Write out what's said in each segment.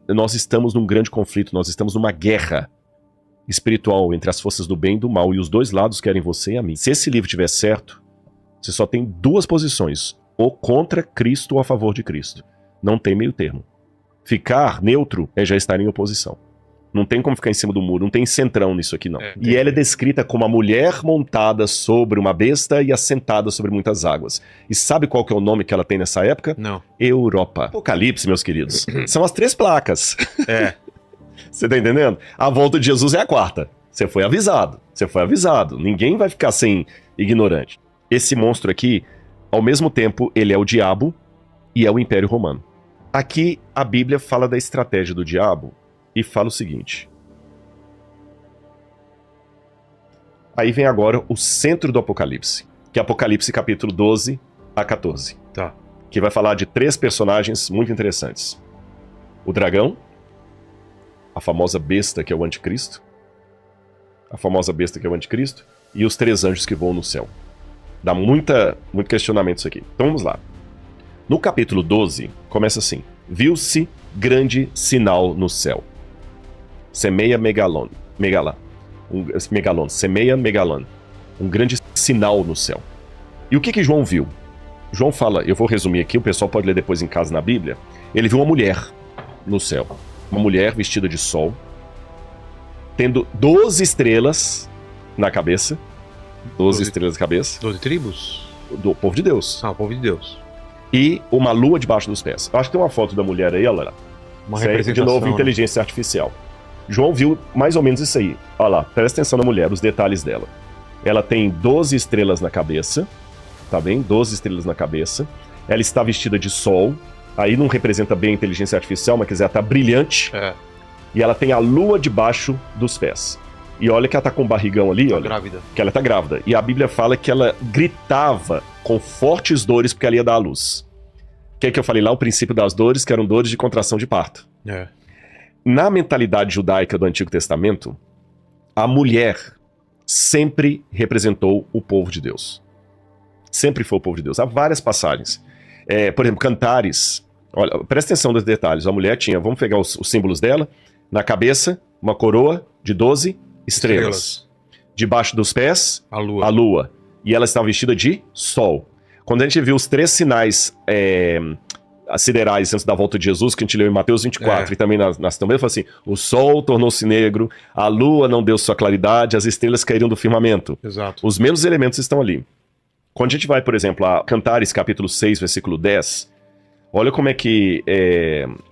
nós estamos num grande conflito, nós estamos numa guerra espiritual entre as forças do bem e do mal, e os dois lados querem você e a mim. Se esse livro estiver certo, você só tem duas posições, ou contra Cristo ou a favor de Cristo. Não tem meio termo. Ficar neutro é já estar em oposição. Não tem como ficar em cima do muro, não tem centrão nisso aqui não. E ela é descrita como a mulher montada sobre uma besta e assentada sobre muitas águas. E sabe qual que é o nome que ela tem nessa época? Não. Europa. Apocalipse, meus queridos, são as 3 placas. Você tá entendendo? A volta de Jesus é a 4ª. Você foi avisado. Você foi avisado. Ninguém vai ficar sem ignorante. Esse monstro aqui, ao mesmo tempo, ele é o diabo e é o Império Romano. Aqui, a Bíblia fala da estratégia do diabo e fala o seguinte. Aí vem agora o centro do Apocalipse, que é Apocalipse capítulo 12 a 14. Tá. Que vai falar de 3 personagens muito interessantes. O dragão, a famosa besta que é o anticristo, e os 3 anjos que voam no céu. Dá muito questionamento isso aqui. Então vamos lá. No capítulo 12, começa assim. Viu-se grande sinal no céu. Semeia megalon. Semeia megalon. Um grande sinal no céu. E o que João viu? João fala, eu vou resumir aqui, o pessoal pode ler depois em casa na Bíblia. Ele viu uma mulher no céu. Uma mulher vestida de sol, tendo 12 estrelas na cabeça. 12 estrelas na cabeça. 12 tribos? Do povo de Deus. Ah, o povo de Deus. E uma lua debaixo dos pés. Eu acho que tem uma foto da mulher aí, olha lá. Uma representação. De novo, inteligência artificial. João viu mais ou menos isso aí. Olha lá, presta atenção na mulher, os detalhes dela. Ela tem 12 estrelas na cabeça, tá bem? 12 estrelas na cabeça. Ela está vestida de sol. Aí não representa bem a inteligência artificial, mas quiser, tá brilhante. E ela tem a lua debaixo dos pés. E olha que ela tá com um barrigão ali, olha. Grávida. Que ela tá grávida. E a Bíblia fala que ela gritava com fortes dores porque ela ia dar à luz. O que é que eu falei lá? O princípio das dores, que eram dores de contração de parto. Na mentalidade judaica do Antigo Testamento, a mulher sempre representou o povo de Deus. Sempre foi o povo de Deus. Há várias passagens. Por exemplo, Cantares. Olha, presta atenção nos detalhes. A mulher tinha, vamos pegar os símbolos dela. Na cabeça, uma coroa de 12 estrelas. Debaixo dos pés, a lua. E ela estava vestida de sol. Quando a gente viu os 3 sinais siderais antes da volta de Jesus, que a gente leu em Mateus 24 e também nas também, fala assim, o sol tornou-se negro, a lua não deu sua claridade, as estrelas caíram do firmamento. Exato. Os mesmos elementos estão ali. Quando a gente vai, por exemplo, a Cantares capítulo 6, versículo 10, olha como é que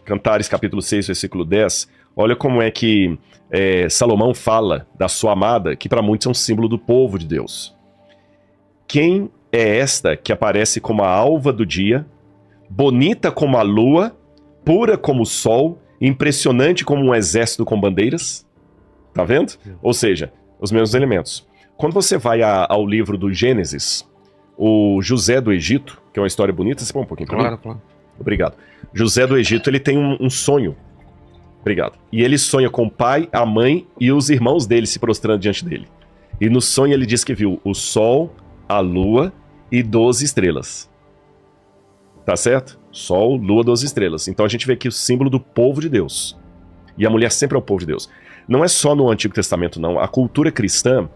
Cantares capítulo 6, versículo 10, olha como é que Salomão fala da sua amada, que para muitos é um símbolo do povo de Deus. Quem é esta que aparece como a alva do dia, bonita como a lua, pura como o sol, impressionante como um exército com bandeiras? Tá vendo? Ou seja, os mesmos elementos. Quando você vai ao livro do Gênesis, o José do Egito, que é uma história bonita, você põe um pouquinho comigo? Claro. Obrigado. José do Egito, ele tem um sonho. Obrigado. E ele sonha com o pai, a mãe e os irmãos dele se prostrando diante dele. E no sonho ele diz que viu o sol, a lua e 12 estrelas. Tá certo? Sol, lua, 12 estrelas. Então a gente vê aqui o símbolo do povo de Deus. E a mulher sempre é o povo de Deus. Não é só no Antigo Testamento, não. A cultura cristã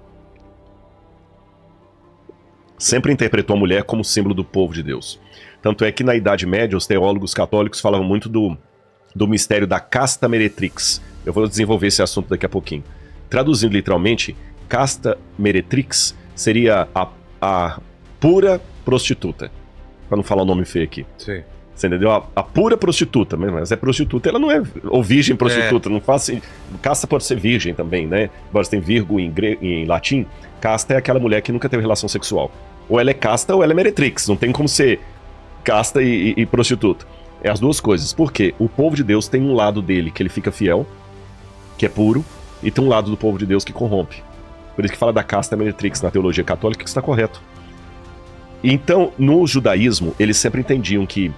sempre interpretou a mulher como símbolo do povo de Deus. Tanto é que na Idade Média, os teólogos católicos falavam muito do mistério da casta meretrix. Eu vou desenvolver esse assunto daqui a pouquinho. Traduzindo literalmente, casta meretrix seria a pura prostituta. Pra não falar o nome feio aqui. Sim. Você entendeu? A pura prostituta, mas é prostituta, ela não é... Ou virgem prostituta, não faz... Casta pode ser virgem também, né? Embora você tem virgo em latim, casta é aquela mulher que nunca teve relação sexual. Ou ela é casta ou ela é meretrix. Não tem como ser casta e prostituta. É as duas coisas. Por quê? O povo de Deus tem um lado dele que ele fica fiel, que é puro, e tem um lado do povo de Deus que corrompe. Por isso que fala da casta meretrix na teologia católica, que está correto. Então, no judaísmo, eles sempre entendiam que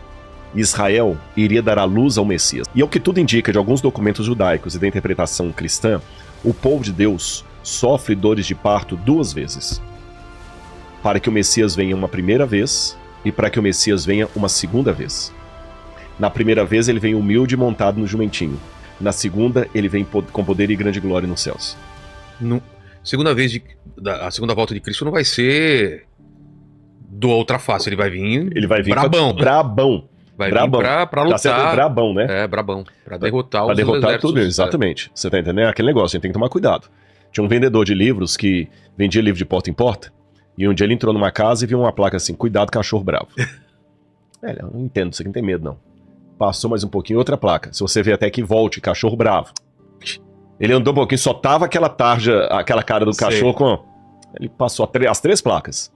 Israel iria dar à luz ao Messias. E ao que tudo indica de alguns documentos judaicos e da interpretação cristã, o povo de Deus sofre dores de parto 2 vezes. Para que o Messias venha uma primeira vez e para que o Messias venha uma segunda vez. Na primeira vez ele vem humilde montado no jumentinho. Na segunda, ele vem com poder e grande glória nos céus. A segunda volta de Cristo não vai ser do outra face, ele vai vir brabão. Brabão. Vai vir pra lutar. Tá sendo brabão, né? É, brabão. Pra derrotar os exércitos. Tudo, exatamente. Você tá entendendo? É aquele negócio, a gente tem que tomar cuidado. Tinha um vendedor de livros que vendia livro de porta em porta, e um dia ele entrou numa casa e viu uma placa assim, cuidado, cachorro bravo. Eu não entendo, você não tem medo, não. Passou mais um pouquinho, outra placa. Se você vê até que volte, cachorro bravo. Ele andou um pouquinho, só tava aquela tarja, aquela cara do cachorro com... Ele passou as 3 placas.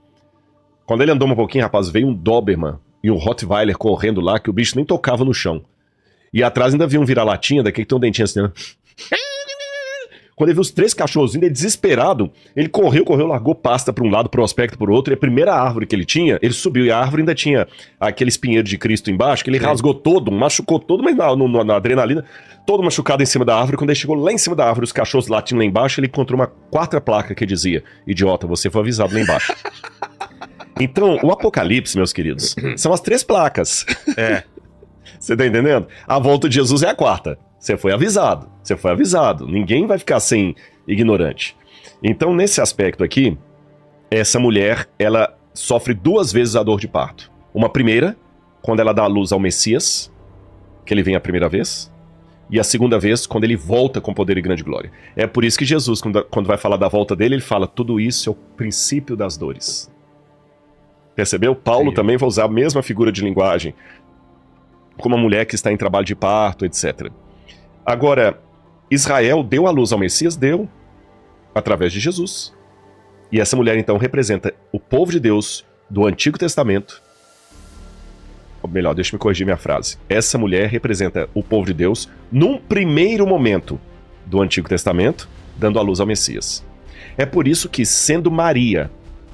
Quando ele andou um pouquinho, rapaz, veio um Doberman e um Rottweiler correndo lá, que o bicho nem tocava no chão. E atrás ainda viu um vira-latinha, daquele que tem um dentinho assim, né? Quando ele viu os 3 cachorros vindo, ele desesperado, ele correu, largou pasta para um lado, prospecto por outro, e a primeira árvore que ele tinha, ele subiu, e a árvore ainda tinha aquele espinheiro de Cristo embaixo, que ele rasgou todo, machucou todo, mas na adrenalina, todo machucado em cima da árvore. Quando ele chegou lá em cima da árvore, os cachorros latindo lá embaixo, ele encontrou uma 4ª placa que dizia: idiota, você foi avisado lá embaixo. Então, o Apocalipse, meus queridos, são as 3 placas. Você tá entendendo? A volta de Jesus é a 4ª. Você foi avisado. Ninguém vai ficar sem ignorante. Então, nesse aspecto aqui, essa mulher, ela sofre 2 vezes a dor de parto. Uma primeira, quando ela dá à luz ao Messias, que ele vem a primeira vez, e a segunda vez, quando ele volta com poder e grande glória. É por isso que Jesus, quando vai falar da volta dele, ele fala: tudo isso é o princípio das dores. Percebeu? Paulo também vai usar a mesma figura de linguagem, como uma mulher que está em trabalho de parto, etc. Agora, Israel deu à luz ao Messias? Deu, através de Jesus. E essa mulher, então, representa o povo de Deus do Antigo Testamento. Ou melhor, deixa eu corrigir minha frase. Essa mulher representa o povo de Deus num primeiro momento do Antigo Testamento, dando à luz ao Messias. É por isso que, sendo Maria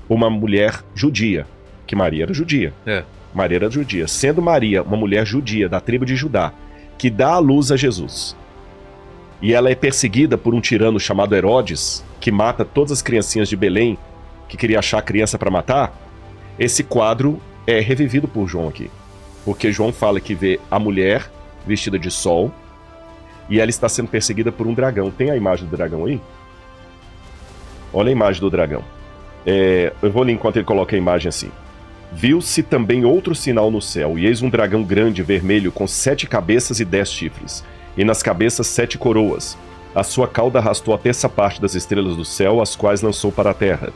uma mulher judia, que Maria era judia, Maria era judia, sendo Maria uma mulher judia da tribo de Judá, que dá à luz a Jesus, e ela é perseguida por um tirano chamado Herodes, que mata todas as criancinhas de Belém, que queria achar a criança para matar, esse quadro é revivido por João aqui. Porque João fala que vê a mulher vestida de sol, e ela está sendo perseguida por um dragão. Tem a imagem do dragão aí? Olha a imagem do dragão. Eu vou ler enquanto ele coloca a imagem assim. Viu-se também outro sinal no céu, e eis um dragão grande, vermelho, com 7 cabeças e 10 chifres, e nas cabeças 7 coroas. A sua cauda arrastou a 1/3 parte das estrelas do céu, as quais lançou para a terra.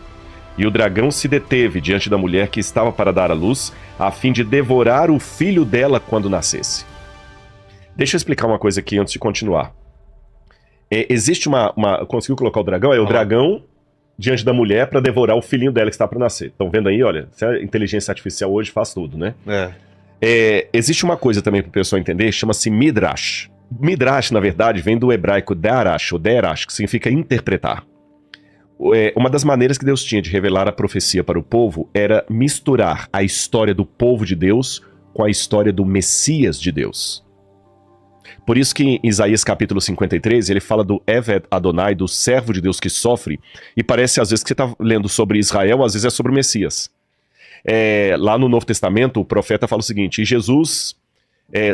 E o dragão se deteve diante da mulher que estava para dar à luz, a fim de devorar o filho dela quando nascesse. Deixa eu explicar uma coisa aqui antes de continuar. Existe uma... Conseguiu colocar o dragão? O dragão diante da mulher para devorar o filhinho dela que está para nascer. Estão vendo aí? Olha, a inteligência artificial hoje faz tudo, né? Existe uma coisa também para o pessoal entender, chama-se Midrash. Midrash, na verdade, vem do hebraico Darash, ou Derash, que significa interpretar. Uma das maneiras que Deus tinha de revelar a profecia para o povo era misturar a história do povo de Deus com a história do Messias de Deus. Por isso que em Isaías capítulo 53, ele fala do Eved Adonai, do servo de Deus que sofre, e parece às vezes que você está lendo sobre Israel, às vezes é sobre o Messias. Lá no Novo Testamento, o profeta fala o seguinte: e Jesus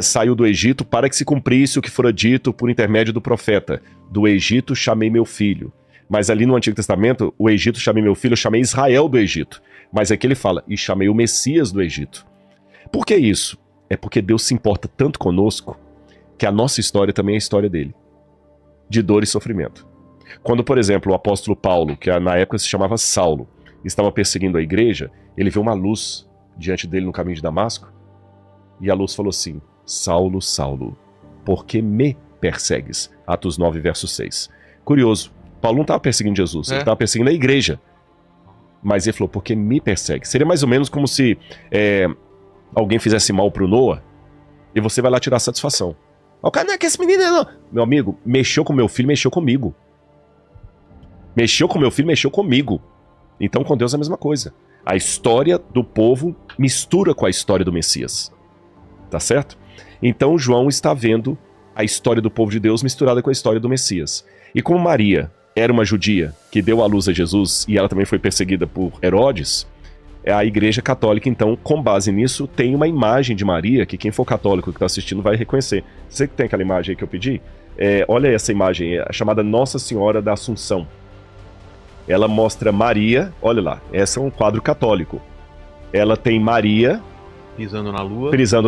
saiu do Egito para que se cumprisse o que fora dito por intermédio do profeta: do Egito chamei meu filho. Mas ali no Antigo Testamento, o Egito chamei meu filho, eu chamei Israel do Egito. Mas aqui ele fala: e chamei o Messias do Egito. Por que isso? É porque Deus se importa tanto conosco que a nossa história também é a história dele, de dor e sofrimento. Quando, por exemplo, o apóstolo Paulo, que na época se chamava Saulo, estava perseguindo a igreja, ele viu uma luz diante dele no caminho de Damasco, e a luz falou assim: Saulo, Saulo, por que me persegues? Atos 9, verso 6. Curioso, Paulo não estava perseguindo Jesus, ele estava perseguindo a igreja. Mas ele falou: por que me persegue? Seria mais ou menos como se alguém fizesse mal pro Noah, e você vai lá tirar satisfação. O cara, não é que esse menino não. Meu amigo, mexeu com meu filho, mexeu comigo. Mexeu com meu filho, mexeu comigo. Então com Deus é a mesma coisa. A história do povo mistura com a história do Messias. Tá certo? Então João está vendo a história do povo de Deus misturada com a história do Messias. E como Maria era uma judia que deu à luz a Jesus, e ela também foi perseguida por Herodes, A Igreja Católica, então, com base nisso, tem uma imagem de Maria, que quem for católico que está assistindo vai reconhecer. Você que tem aquela imagem aí que eu pedi? Olha essa imagem, é chamada Nossa Senhora da Assunção. Ela mostra Maria, olha lá, esse é um quadro católico. Ela tem Maria pisando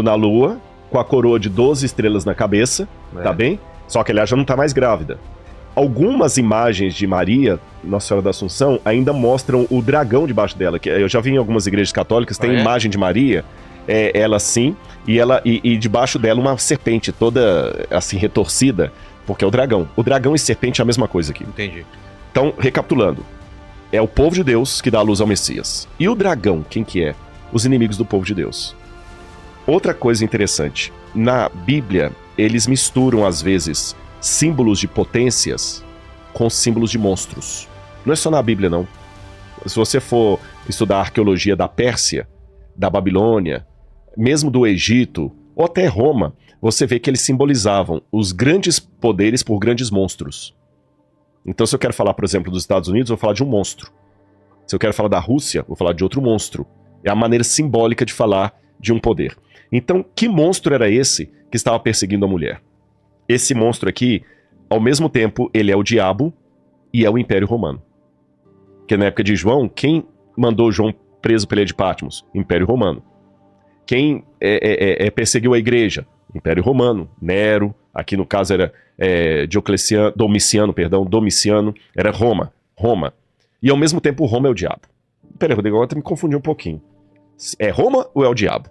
na lua, com a coroa de 12 estrelas na cabeça, tá bem? Só que ela já não tá mais grávida. Algumas imagens de Maria, Nossa Senhora da Assunção, ainda mostram o dragão debaixo dela. Que eu já vi em algumas igrejas católicas, tem imagem de Maria, ela assim, e debaixo dela uma serpente toda assim retorcida, porque é o dragão. O dragão e serpente é a mesma coisa aqui. Entendi. Então, recapitulando, é o povo de Deus que dá a luz ao Messias. E o dragão, quem que é? Os inimigos do povo de Deus. Outra coisa interessante, na Bíblia, eles misturam às vezes símbolos de potências com símbolos de monstros. Não é só na Bíblia, não. Se você for estudar a arqueologia da Pérsia, da Babilônia, mesmo do Egito, ou até Roma, você vê que eles simbolizavam os grandes poderes por grandes monstros. Então, se eu quero falar, por exemplo, dos Estados Unidos, eu vou falar de um monstro. Se eu quero falar da Rússia, eu vou falar de outro monstro. É a maneira simbólica de falar de um poder. Então, que monstro era esse que estava perseguindo a mulher? Esse monstro aqui, ao mesmo tempo, ele é o diabo e é o Império Romano. Porque na época de João, quem mandou João preso pela ilha de Patmos? Império Romano. Quem perseguiu a igreja? Império Romano. Nero, aqui no caso era Domiciano, era Roma. E ao mesmo tempo Roma é o diabo. Peraí, Rodrigo, agora me confundi um pouquinho. É Roma ou é o diabo?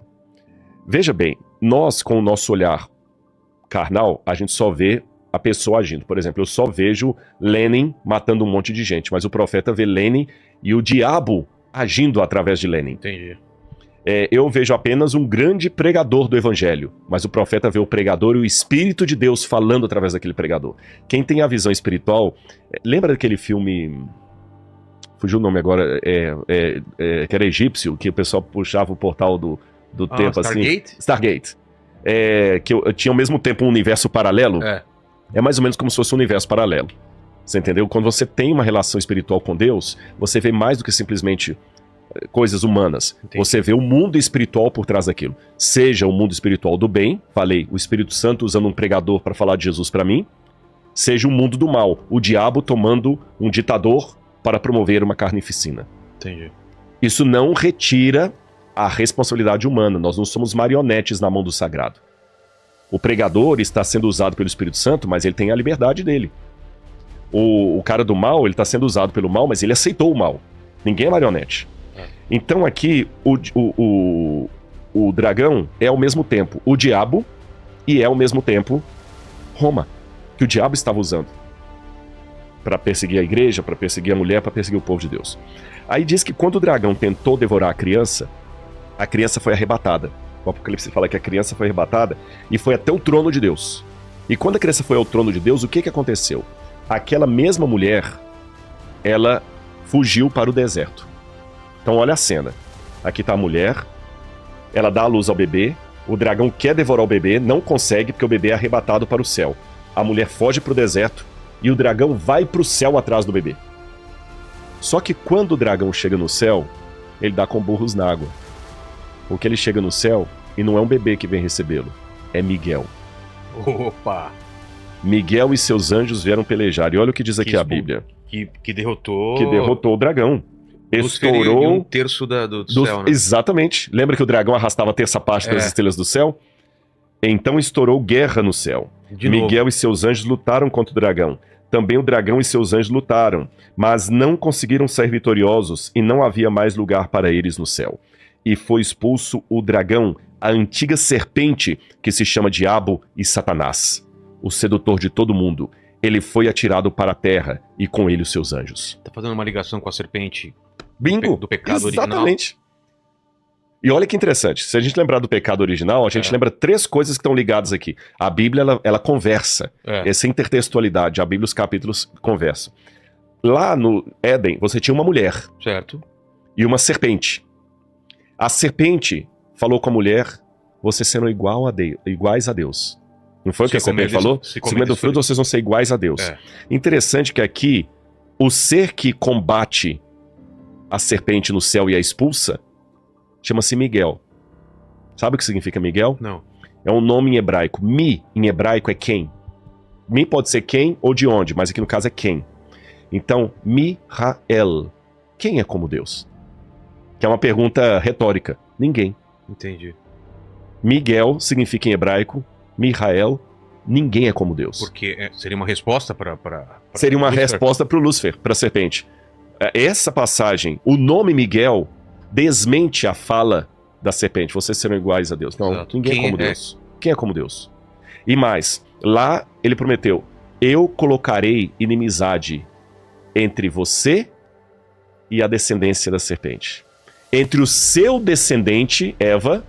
Veja bem, nós com o nosso olhar carnal, a gente só vê a pessoa agindo. Por exemplo, eu só vejo Lenin matando um monte de gente, mas o profeta vê Lenin e o diabo agindo através de Lenin. Entendi. Eu vejo apenas um grande pregador do evangelho, mas o profeta vê o pregador e o Espírito de Deus falando através daquele pregador. Quem tem a visão espiritual, lembra daquele filme, fugiu o nome agora, que era egípcio, que o pessoal puxava o portal do tempo Stargate? Assim. Stargate. Que tinha ao mesmo tempo um universo paralelo. É mais ou menos como se fosse um universo paralelo. Você entendeu? Quando você tem uma relação espiritual com Deus, você vê mais do que simplesmente coisas humanas. Entendi. Você vê o mundo espiritual por trás daquilo. Seja o mundo espiritual do bem, falei, o Espírito Santo usando um pregador para falar de Jesus para mim, seja o mundo do mal, o diabo tomando um ditador para promover uma carnificina. Entendi. Isso não retira a responsabilidade humana. Nós não somos marionetes na mão do sagrado. O pregador está sendo usado pelo Espírito Santo, mas ele tem a liberdade dele. O cara do mal, ele está sendo usado pelo mal, mas ele aceitou o mal. Ninguém é marionete. Então aqui, o dragão é ao mesmo tempo o diabo e é ao mesmo tempo Roma, que o diabo estava usando para perseguir a igreja, para perseguir a mulher, para perseguir o povo de Deus. Aí diz que quando o dragão tentou devorar a criança foi arrebatada. O Apocalipse fala que a criança foi arrebatada e foi até o trono de Deus. E quando a criança foi ao trono de Deus, o que aconteceu? Aquela mesma mulher, ela fugiu para o deserto. Então olha a cena. Aqui está a mulher, ela dá a luz ao bebê, o dragão quer devorar o bebê, não consegue porque o bebê é arrebatado para o céu. A mulher foge para o deserto e o dragão vai para o céu atrás do bebê. Só que quando o dragão chega no céu, ele dá com burros na água. Porque ele chega no céu e não é um bebê que vem recebê-lo, é Miguel. Opa! Miguel e seus anjos vieram pelejar. E olha o que diz aqui a Bíblia. Que derrotou... Que derrotou o dragão. Estourou um terço do céu, né? Exatamente. Lembra que o dragão arrastava a terça parte das estrelas do céu? Então estourou guerra no céu. Miguel e seus anjos lutaram contra o dragão. Também o dragão e seus anjos lutaram, mas não conseguiram ser vitoriosos e não havia mais lugar para eles no céu. E foi expulso o dragão, a antiga serpente que se chama Diabo e Satanás, o sedutor de todo mundo. Ele foi atirado para a terra e com ele os seus anjos. Tá fazendo uma ligação com a serpente. Bingo! Do pecado original. Exatamente. E olha que interessante, se a gente lembrar do pecado original, a gente lembra 3 coisas que estão ligadas aqui. A Bíblia, ela conversa. Essa intertextualidade, a Bíblia, os capítulos conversam. Lá no Éden, você tinha uma mulher. Certo. E uma serpente. A serpente falou com a mulher, vocês serão iguais a Deus. Não foi o que a serpente falou? Se comer do fruto, vocês vão ser iguais a Deus. Interessante que aqui, o ser que combate a serpente no céu e a expulsa chama-se Miguel. Sabe o que significa Miguel? Não. É um nome em hebraico. Mi, em hebraico, é quem. Mi pode ser quem ou de onde, mas aqui no caso é quem. Então, Mihael. Quem é como Deus? Que é uma pergunta retórica. Ninguém. Entendi. Miguel significa em hebraico, Mihael, ninguém é como Deus. Porque seria uma resposta para seria uma resposta para o Lúcifer, para a serpente. Essa passagem, o nome Miguel, desmente a fala da serpente. Vocês serão iguais a Deus. Não, Exato. ninguém é como Deus. Quem é como Deus? E mais, lá ele prometeu, eu colocarei inimizade entre você e a descendência da serpente. Entre o seu descendente, Eva,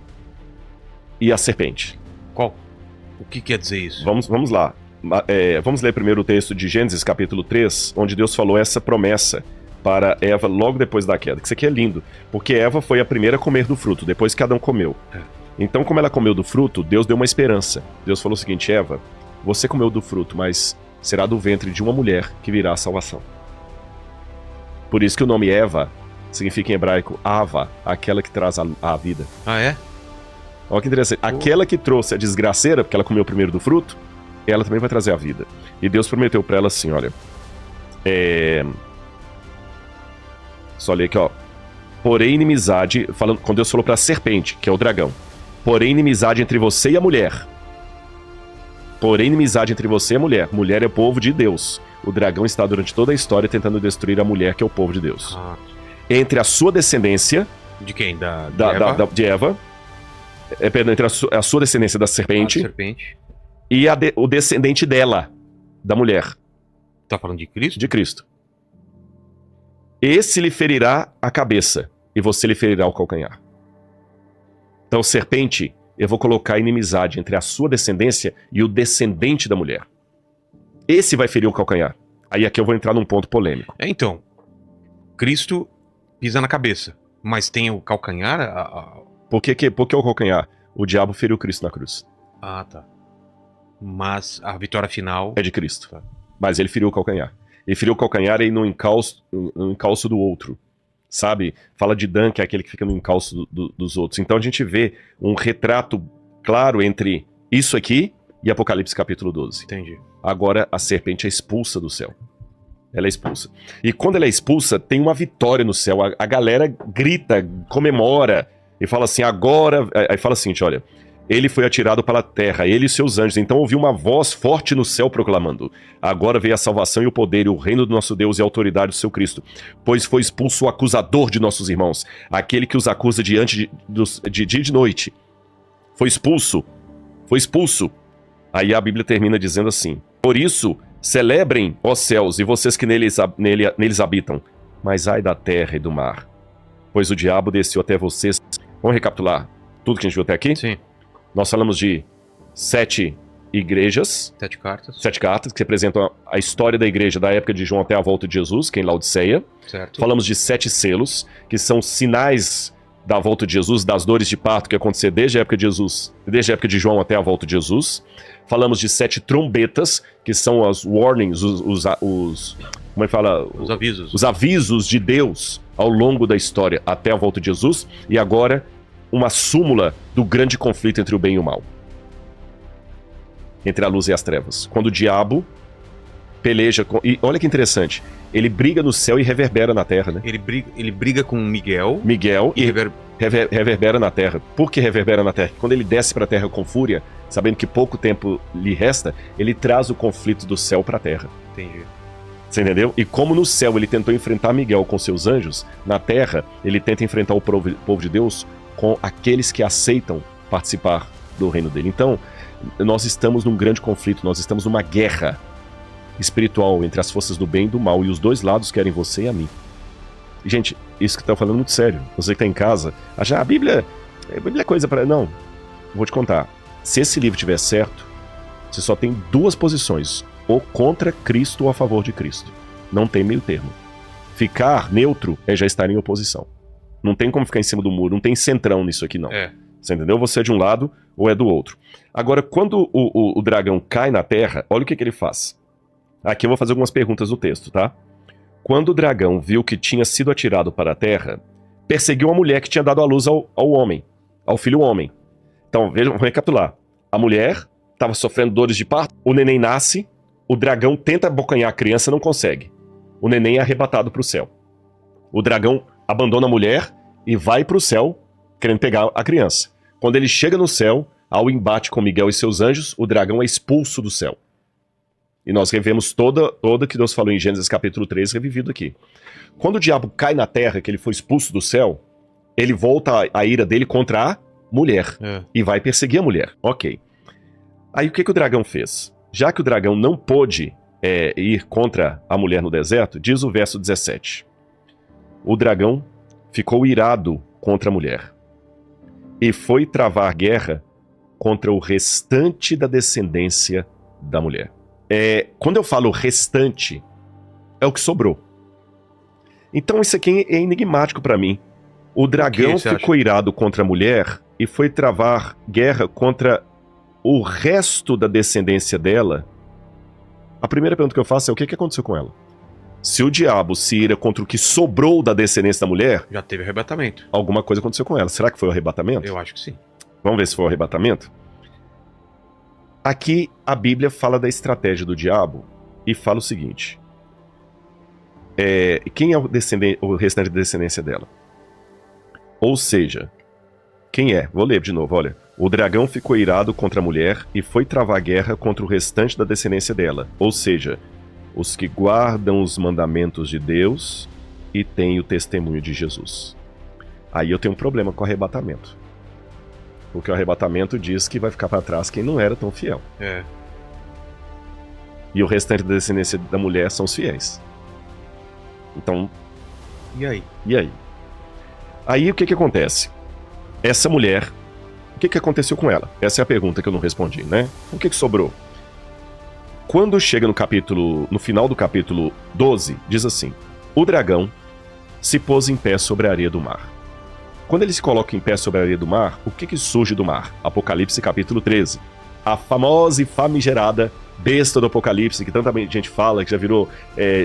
e a serpente. Qual? O que quer dizer isso? Vamos lá. Vamos ler primeiro o texto de Gênesis, capítulo 3, onde Deus falou essa promessa para Eva logo depois da queda. Isso aqui é lindo, porque Eva foi a primeira a comer do fruto, depois que Adão comeu. Então, como ela comeu do fruto, Deus deu uma esperança. Deus falou o seguinte, Eva, você comeu do fruto, mas será do ventre de uma mulher que virá a salvação. Por isso que o nome Eva significa em hebraico Ava, aquela que traz a vida. Ah, é? Olha que interessante. Aquela que trouxe a desgraceira, porque ela comeu primeiro do fruto, ela também vai trazer a vida. E Deus prometeu para ela assim, olha... Só ler aqui, ó. Porém, inimizade... Quando Deus falou para a serpente, que é o dragão. Porém, inimizade entre você e a mulher. Porém, inimizade entre você e a mulher. Mulher é o povo de Deus. O dragão está durante toda a história tentando destruir a mulher, que é o povo de Deus. Entre a sua descendência... De quem? De Eva. Perdão, entre a sua descendência da serpente. E o descendente dela, da mulher. Tá falando de Cristo? De Cristo. Esse lhe ferirá a cabeça, e você lhe ferirá o calcanhar. Então, serpente, eu vou colocar inimizade entre a sua descendência e o descendente da mulher. Esse vai ferir o calcanhar. Aí aqui eu vou entrar num ponto polêmico. Então, Cristo pisa na cabeça, mas tem o calcanhar? Por que o calcanhar? O diabo feriu Cristo na cruz. Ah, tá. Mas a vitória final... É de Cristo. Tá. Mas ele feriu o calcanhar. Ele feriu o calcanhar aí no encalço do outro. Sabe? Fala de Dan, que é aquele que fica no encalço dos outros. Então a gente vê um retrato claro entre isso aqui e Apocalipse capítulo 12. Entendi. Agora a serpente é expulsa do céu. Ela é expulsa. E quando ela é expulsa, tem uma vitória no céu. A galera grita, comemora e fala assim, agora... Aí fala assim, olha... Ele foi atirado para a terra, ele e seus anjos. Então ouviu uma voz forte no céu proclamando: agora veio a salvação e o poder e o reino do nosso Deus e a autoridade do seu Cristo. Pois foi expulso o acusador de nossos irmãos, aquele que os acusa diante de dia e de noite. Foi expulso. Foi expulso. Aí a Bíblia termina dizendo assim: por isso, celebrem, ó céus, e vocês que neles habitam. Mas ai da terra e do mar, pois o diabo desceu até vocês. Vamos recapitular tudo que a gente viu até aqui? Sim. Nós falamos de 7 igrejas. 7 cartas. 7 cartas que representam a história da igreja da época de João até a volta de Jesus, que é em Laodiceia. Certo. Falamos de 7 selos, que são sinais da volta de Jesus, das dores de parto que acontecer desde a época de Jesus, desde a época de João até a volta de Jesus. Falamos de 7 trombetas, que são as warnings, como é que fala? Os avisos. Os avisos de Deus ao longo da história até a volta de Jesus. E agora, uma súmula do grande conflito entre o bem e o mal. Entre a luz e as trevas. Quando o diabo peleja com... E olha que interessante. Ele briga no céu e reverbera na terra, né? Ele briga com Miguel. E reverbera na terra. Por que reverbera na terra? Quando ele desce para a terra com fúria, sabendo que pouco tempo lhe resta, ele traz o conflito do céu para a terra. Entendi. Você entendeu? E como no céu ele tentou enfrentar Miguel com seus anjos, na terra ele tenta enfrentar o povo de Deus com aqueles que aceitam participar do reino dele. Então, nós estamos num grande conflito, nós estamos numa guerra espiritual entre as forças do bem e do mal, e os dois lados querem você e a mim. Gente, isso que tá falando é muito sério. Você que tá em casa, a Bíblia é coisa para... Não, vou te contar. Se esse livro tiver certo, você só tem 2 posições, ou contra Cristo ou a favor de Cristo. Não tem meio termo. Ficar neutro é já estar em oposição. Não tem como ficar em cima do muro, não tem centrão nisso aqui não. Você entendeu? Você é de um lado ou é do outro. Agora, quando o dragão cai na terra, olha o que ele faz. Aqui eu vou fazer algumas perguntas no texto, tá? Quando o dragão viu que tinha sido atirado para a terra, perseguiu uma mulher que tinha dado à luz ao homem, ao filho homem. Então, vejam, vamos recapitular. A mulher estava sofrendo dores de parto, o neném nasce, o dragão tenta abocanhar a criança, não consegue. O neném é arrebatado para o céu. O dragão abandona a mulher e vai para o céu, querendo pegar a criança. Quando ele chega no céu, ao embate com Miguel e seus anjos, o dragão é expulso do céu. E nós revemos toda que Deus falou em Gênesis capítulo 3, revivido aqui. Quando o diabo cai na terra, que ele foi expulso do céu, ele volta a ira dele contra a mulher. E vai perseguir a mulher. Ok. Aí o que o dragão fez? Já que o dragão não pôde ir contra a mulher no deserto, diz o verso 17. O dragão ficou irado contra a mulher e foi travar guerra contra o restante da descendência da mulher. Quando eu falo restante, é o que sobrou. Então isso aqui é enigmático para mim. O dragão ficou irado contra a mulher e foi travar guerra contra o resto da descendência dela. A primeira pergunta que eu faço é o que aconteceu com ela? Se o diabo se ira contra o que sobrou da descendência da mulher... Já teve arrebatamento. Alguma coisa aconteceu com ela. Será que foi o arrebatamento? Eu acho que sim. Vamos ver se foi o arrebatamento? Aqui a Bíblia fala da estratégia do diabo e fala o seguinte. Quem é o restante da descendência dela? Ou seja, quem é? Vou ler de novo, olha. O dragão ficou irado contra a mulher e foi travar guerra contra o restante da descendência dela. Ou seja, os que guardam os mandamentos de Deus e têm o testemunho de Jesus. Aí eu tenho um problema com o arrebatamento. Porque o arrebatamento diz que vai ficar para trás quem não era tão fiel. E o restante da descendência da mulher são os fiéis. Então... E aí? Aí o que acontece? Essa mulher, o que aconteceu com ela? Essa é a pergunta que eu não respondi, né? O que sobrou? Quando chega no final do capítulo 12, diz assim: o dragão se pôs em pé sobre a areia do mar. Quando ele se coloca em pé sobre a areia do mar, o que surge do mar? Apocalipse capítulo 13. A famosa e famigerada besta do Apocalipse, que tanta gente fala, que já virou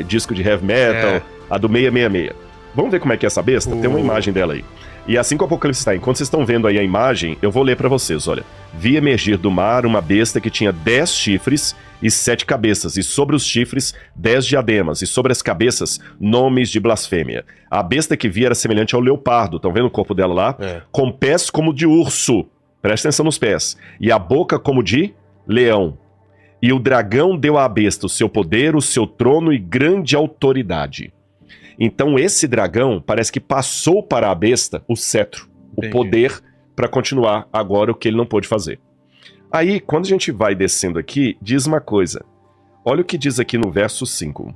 disco de heavy metal, a do 666. Vamos ver como é que é essa besta? Tem uma imagem dela aí. E assim que o Apocalipse está, enquanto vocês estão vendo aí a imagem, eu vou ler para vocês, olha. Vi emergir do mar uma besta que tinha 10 chifres e 7 cabeças, e sobre os chifres 10 diademas, e sobre as cabeças nomes de blasfêmia. A besta que vi era semelhante ao leopardo, estão vendo o corpo dela lá? Com pés como de urso, presta atenção nos pés, e a boca como de leão. E o dragão deu à besta o seu poder, o seu trono e grande autoridade. Então esse dragão parece que passou para a besta o cetro, o poder para continuar agora o que ele não pôde fazer. Aí, quando a gente vai descendo aqui, diz uma coisa. Olha o que diz aqui no verso 5.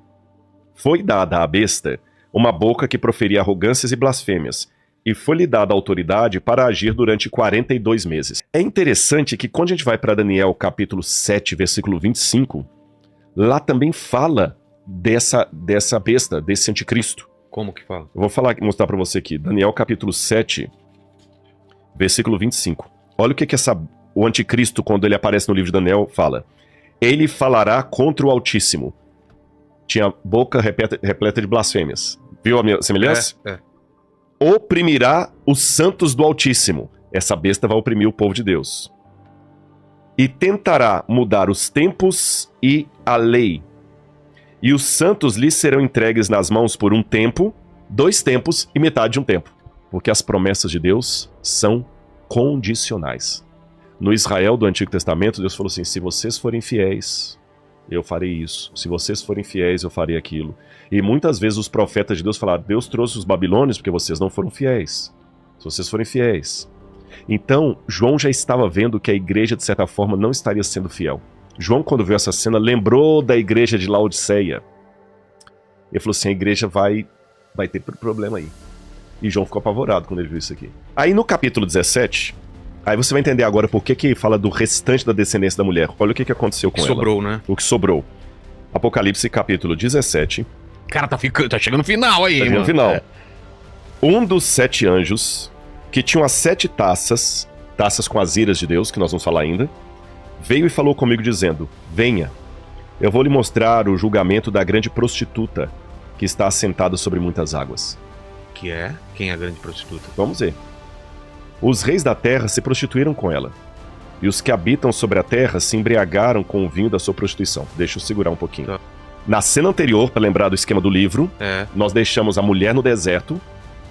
Foi dada à besta uma boca que proferia arrogâncias e blasfêmias, e foi-lhe dada autoridade para agir durante 42 meses. É interessante que quando a gente vai para Daniel capítulo 7, versículo 25, lá também fala dessa besta, desse anticristo. Como que fala? Eu vou mostrar para você aqui. Daniel capítulo 7, versículo 25. Olha o que o anticristo, quando ele aparece no livro de Daniel, fala. Ele falará contra o Altíssimo. Tinha boca repleta de blasfêmias. Viu a minha semelhança? Oprimirá os santos do Altíssimo. Essa besta vai oprimir o povo de Deus. E tentará mudar os tempos e a lei. E os santos lhes serão entregues nas mãos por um tempo, 2 tempos e metade de um tempo. Porque as promessas de Deus são condicionais. No Israel do Antigo Testamento, Deus falou assim, se vocês forem fiéis, eu farei isso. Se vocês forem fiéis, eu farei aquilo. E muitas vezes os profetas de Deus falaram, Deus trouxe os babilônios porque vocês não foram fiéis. Se vocês forem fiéis. Então, João já estava vendo que a igreja, de certa forma, não estaria sendo fiel. João, quando viu essa cena, lembrou da igreja de Laodiceia. Ele falou assim, a igreja vai ter problema aí. E João ficou apavorado quando ele viu isso aqui. Aí no capítulo 17, aí você vai entender agora por que fala do restante da descendência da mulher. Olha o que aconteceu com ela. Sobrou, né? O que sobrou. Apocalipse capítulo 17. Cara, tá chegando no final aí, mano. No final. Um dos 7 anjos, que tinham as 7 taças com as iras de Deus, que nós vamos falar ainda, veio e falou comigo dizendo, venha, eu vou lhe mostrar o julgamento da grande prostituta, que está assentada sobre muitas águas. Que é? Quem é a grande prostituta? Vamos ver. Os reis da terra se prostituíram com ela. E os que habitam sobre a terra se embriagaram com o vinho da sua prostituição. Deixa eu segurar um pouquinho. Tá. Na cena anterior, para lembrar do esquema do livro, nós deixamos a mulher no deserto,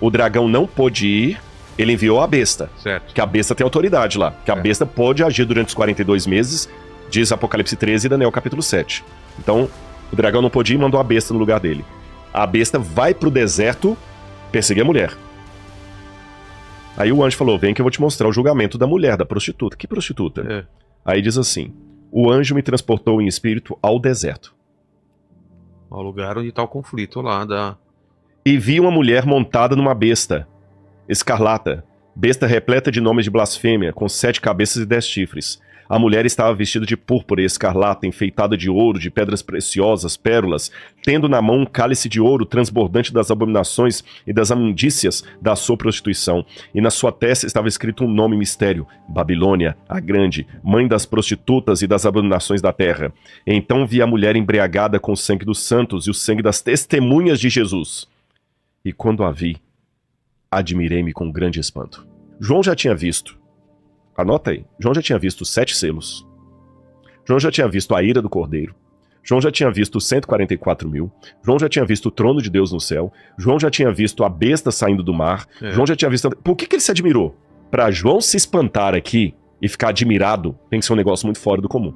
o dragão não pôde ir, ele enviou a besta. Certo. Que a besta tem autoridade lá. Que a besta pode agir durante os 42 meses, diz Apocalipse 13 e Daniel capítulo 7. Então, o dragão não pôde ir e mandou a besta no lugar dele. A besta vai pro deserto perseguir a mulher. Aí o anjo falou, vem que eu vou te mostrar o julgamento da mulher, da prostituta. Que prostituta? Aí diz assim, o anjo me transportou em espírito ao deserto. Ao lugar onde está o conflito lá da... E vi uma mulher montada numa besta, escarlata, besta repleta de nomes de blasfêmia, com 7 cabeças e 10 chifres. A mulher estava vestida de púrpura e escarlata, enfeitada de ouro, de pedras preciosas, pérolas, tendo na mão um cálice de ouro transbordante das abominações e das imundícias da sua prostituição. E na sua testa estava escrito um nome mistério, Babilônia, a Grande, mãe das prostitutas e das abominações da terra. Então vi a mulher embriagada com o sangue dos santos e o sangue das testemunhas de Jesus. E quando a vi, admirei-me com grande espanto. João já tinha visto. Anota aí. João já tinha visto os 7 selos. João já tinha visto a ira do Cordeiro. João já tinha visto os 144 mil. João já tinha visto o trono de Deus no céu. João já tinha visto a besta saindo do mar. João já tinha visto... Por que ele se admirou? Para João se espantar aqui e ficar admirado, tem que ser um negócio muito fora do comum.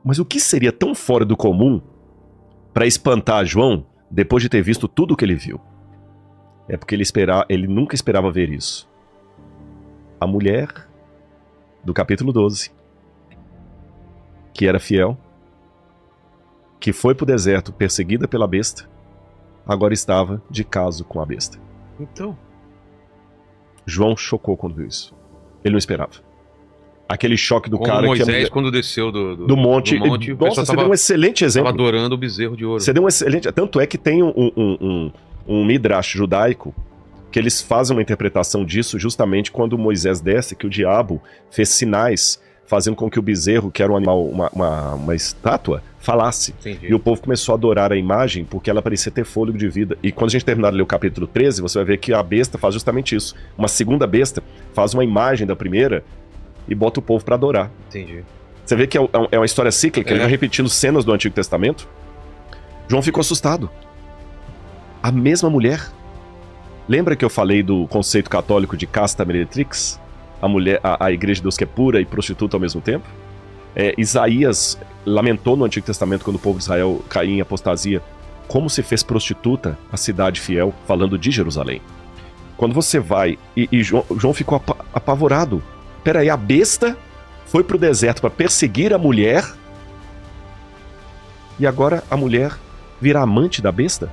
Mas o que seria tão fora do comum para espantar João depois de ter visto tudo o que ele viu? É porque ele nunca esperava ver isso. A mulher do capítulo 12, que era fiel, que foi pro deserto perseguida pela besta, agora estava de caso com a besta. Então, João chocou quando viu isso. Ele não esperava. Aquele choque do como cara Moisés, que... Moisés, quando desceu do monte. Nossa, você deu um excelente exemplo. Estava adorando o bezerro de ouro. Você deu um excelente... Tanto é que tem um midrash judaico que eles fazem uma interpretação disso justamente quando Moisés desce, que o diabo fez sinais fazendo com que o bezerro, que era um animal, uma estátua, falasse. Entendi. E o povo começou a adorar a imagem porque ela parecia ter fôlego de vida. E quando a gente terminar de ler o capítulo 13, você vai ver que a besta faz justamente isso. Uma segunda besta faz uma imagem da primeira e bota o povo para adorar. Entendi. Você vê que é uma história cíclica, ele vai repetindo cenas do Antigo Testamento. João ficou assustado. A mesma mulher... Lembra que eu falei do conceito católico de casta meretrix? A igreja de Deus que é pura e prostituta ao mesmo tempo? Isaías lamentou no Antigo Testamento quando o povo de Israel caía em apostasia. Como se fez prostituta a cidade fiel, falando de Jerusalém. Quando você vai... E João ficou apavorado. Peraí, a besta foi pro deserto para perseguir a mulher e agora a mulher vira amante da besta?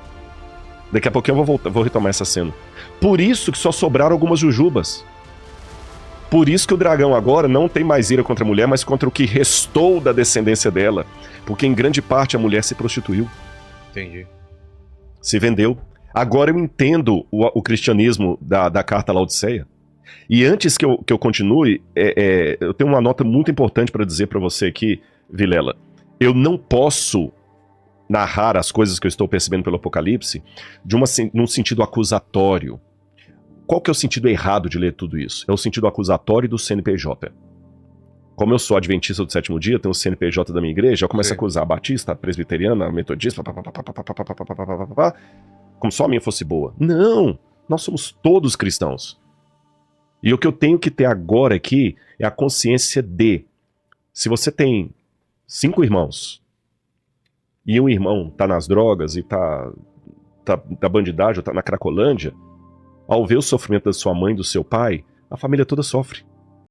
Daqui a pouquinho eu vou retomar essa cena. Por isso que só sobraram algumas jujubas. Por isso que o dragão agora não tem mais ira contra a mulher, mas contra o que restou da descendência dela. Porque em grande parte a mulher se prostituiu. Entendi. Se vendeu. Agora eu entendo o cristianismo da carta Laodiceia. E antes que eu continue, eu tenho uma nota muito importante para dizer para você aqui, Vilela. Eu não posso narrar as coisas que eu estou percebendo pelo Apocalipse num sentido acusatório. Qual que é o sentido errado de ler tudo isso? É o sentido acusatório do CNPJ. Como eu sou adventista do 7º dia, tenho o CNPJ da minha igreja, eu começo a acusar a batista, a presbiteriana, a metodista, como só a minha fosse boa. Não! Nós somos todos cristãos. E o que eu tenho que ter agora aqui é a consciência de, se você tem 5 irmãos, e um irmão tá nas drogas e tá bandidagem, ou tá na cracolândia, ao ver o sofrimento da sua mãe e do seu pai, a família toda sofre.